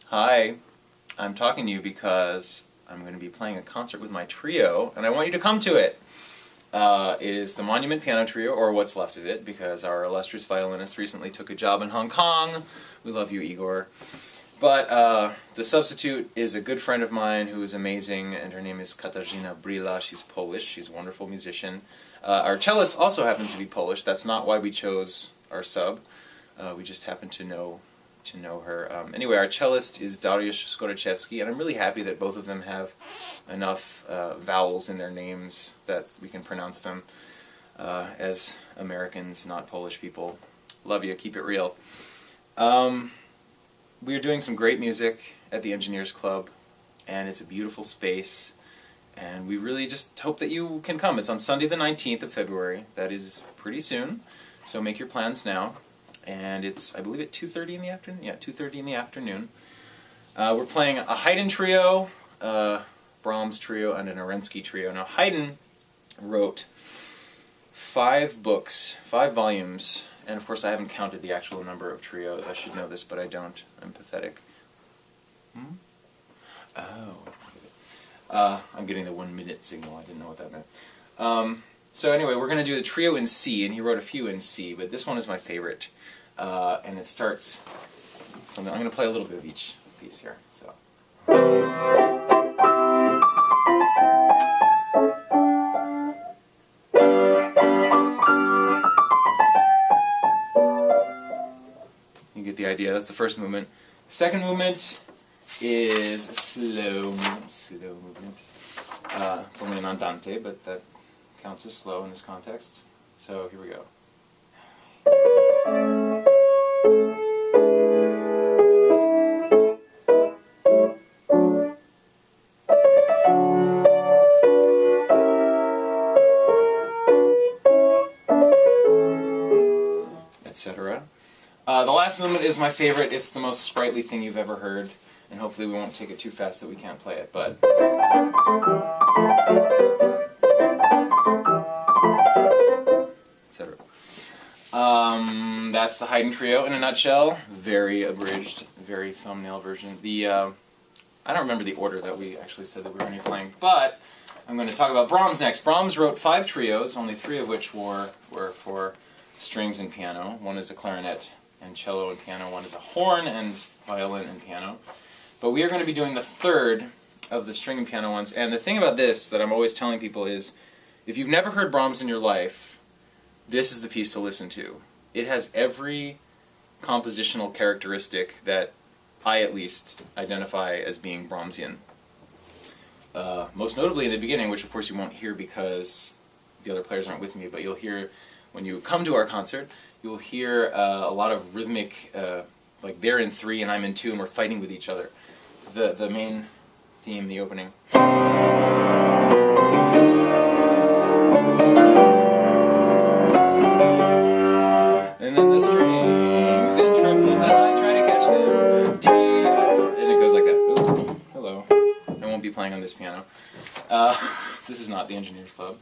Hi, I'm talking to you because I'm going to be playing a concert with my trio, and I want you to come to it. It is the Monument Piano Trio, or what's left of it, because our illustrious violinist recently took a job in Hong Kong. We love you, Igor. But the substitute is a good friend of mine who is amazing, and her name is Katarzyna Brilla. She's Polish. She's a wonderful musician. Our cellist also happens to be Polish. That's not why we chose our sub. We just happen to know her. Anyway, our cellist is Dariusz Skoryczewski, and I'm really happy that both of them have enough vowels in their names that we can pronounce them as Americans, not Polish people. Love you, keep it real. We are doing some great music at the Engineers Club, and it's a beautiful space, and we really just hope that you can come. It's on Sunday the 19th of February. That is pretty soon, so make your plans now. And it's, I believe, at 2:30 in the afternoon. Yeah, 2:30 in the afternoon. We're playing a Haydn trio, a Brahms trio, and an Arensky trio. Now, Haydn wrote 5 books, 5 volumes, and of course I haven't counted the actual number of trios. I should know this, but I don't. I'm pathetic. Oh. I'm getting the 1-minute signal. I didn't know what that meant. So anyway, we're going to do the trio in C, and he wrote a few in C, but this one is my favorite. And it starts, so I'm going to play a little bit of each piece here. So. You get the idea. That's the first movement. Second movement is a slow movement. It's only an andante, but that counts as slow in this context. So here we go. Etc. The last movement is my favorite. It's the most sprightly thing you've ever heard, and hopefully we won't take it too fast that we can't play it, but... etc. That's the Haydn trio in a nutshell. Very abridged, very thumbnail version. I don't remember the order that we actually said that we were going to be playing, but I'm going to talk about Brahms next. Brahms wrote 5 trios, only 3 of which were for strings and piano. One is a clarinet and cello and piano. One is a horn and violin and piano. But we are going to be doing the 3rd of the string and piano ones. And the thing about this that I'm always telling people is, if you've never heard Brahms in your life, this is the piece to listen to. It has every compositional characteristic that I, at least, identify as being Brahmsian. Most notably in the beginning, which of course you won't hear because the other players aren't with me, but you'll hear, when you come to our concert, you'll hear a lot of rhythmic, like they're in 3 and I'm in 2 and we're fighting with each other. The main theme, the opening. And then the strings and triplets, and I try to catch them. And it goes like that. Ooh, hello. I won't be playing on this piano. This is not the Engineers Club.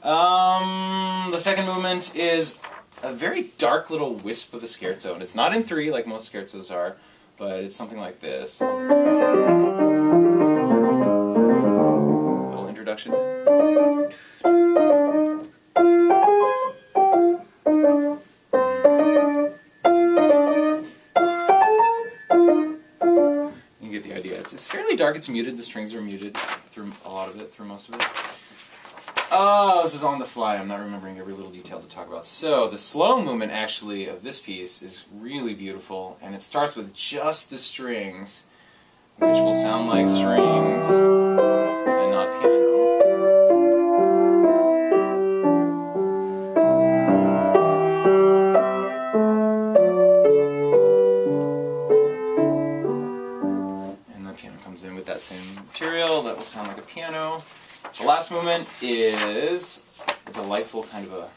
The second movement is a very dark little wisp of a scherzo. And it's not in 3 like most scherzos are, but it's something like this. Little introduction. You get the idea. It's fairly dark. It's muted. The strings are muted through a lot of it, through most of it. Oh, this is on the fly. I'm not remembering every little detail to talk about. So, the slow movement, actually, of this piece is really beautiful, and it starts with just the strings, which will sound like strings and not piano. And the piano comes in with that same material. That will sound like a piano. The last movement is a delightful kind of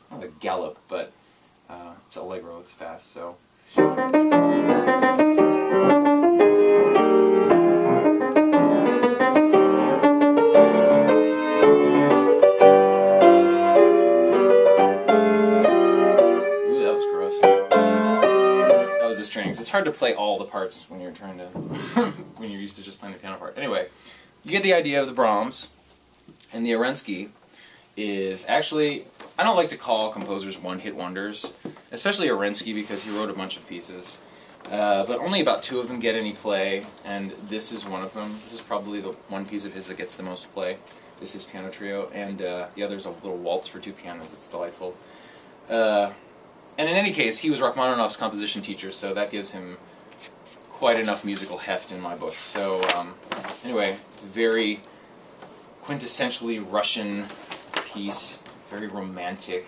not a gallop, but it's allegro, it's fast, so. hard to play all the parts when you're trying to when you're used to just playing the piano part. Anyway, you get the idea of the Brahms, and the Arensky is actually, I don't like to call composers one-hit wonders, especially Arensky because he wrote a bunch of pieces, but only about 2 of them get any play, and this is one of them. This is probably the one piece of his that gets the most play. This is Piano Trio, and the other's a little waltz for 2 pianos. It's delightful. And in any case, he was Rachmaninoff's composition teacher, so that gives him quite enough musical heft in my book. So anyway, very quintessentially Russian piece, very romantic.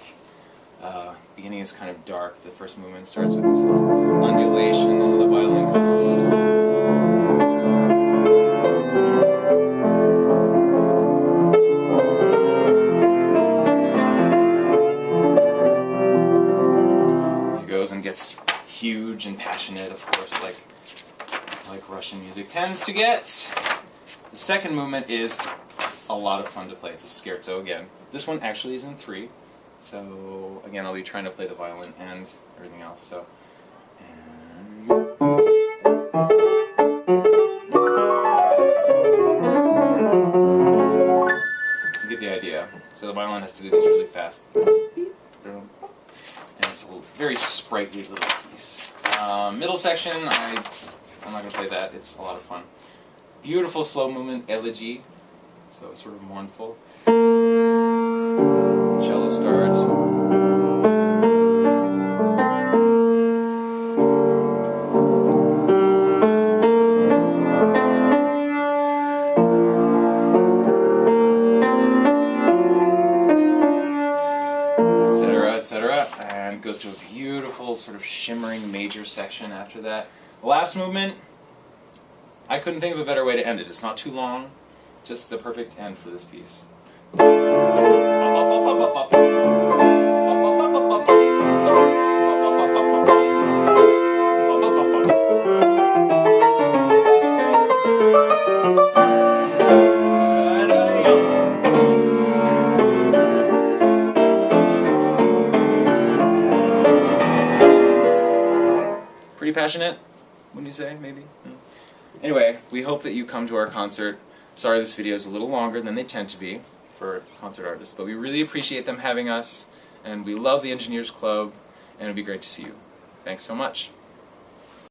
Beginning is kind of dark. The first movement starts with this little undulation, and the violin comes. And gets huge and passionate, of course, like Russian music tends to get. The second movement is a lot of fun to play. It's a scherzo again. This one actually is in 3, so again I'll be trying to play the violin and everything else. So, you get the idea. So the violin has to do this really fast. And it's a very sprightly little piece. Middle section, I'm not going to play that. It's a lot of fun. Beautiful slow movement, elegy, so it's sort of mournful. Cello starts. Etc., and goes to a beautiful sort of shimmering major section after that. The last movement, I couldn't think of a better way to end it. It's not too long, just the perfect end for this piece. Pretty passionate, wouldn't you say, maybe? Anyway, we hope that you come to our concert. Sorry this video is a little longer than they tend to be for concert artists, but we really appreciate them having us, and we love the Engineers Club, and it would be great to see you. Thanks so much.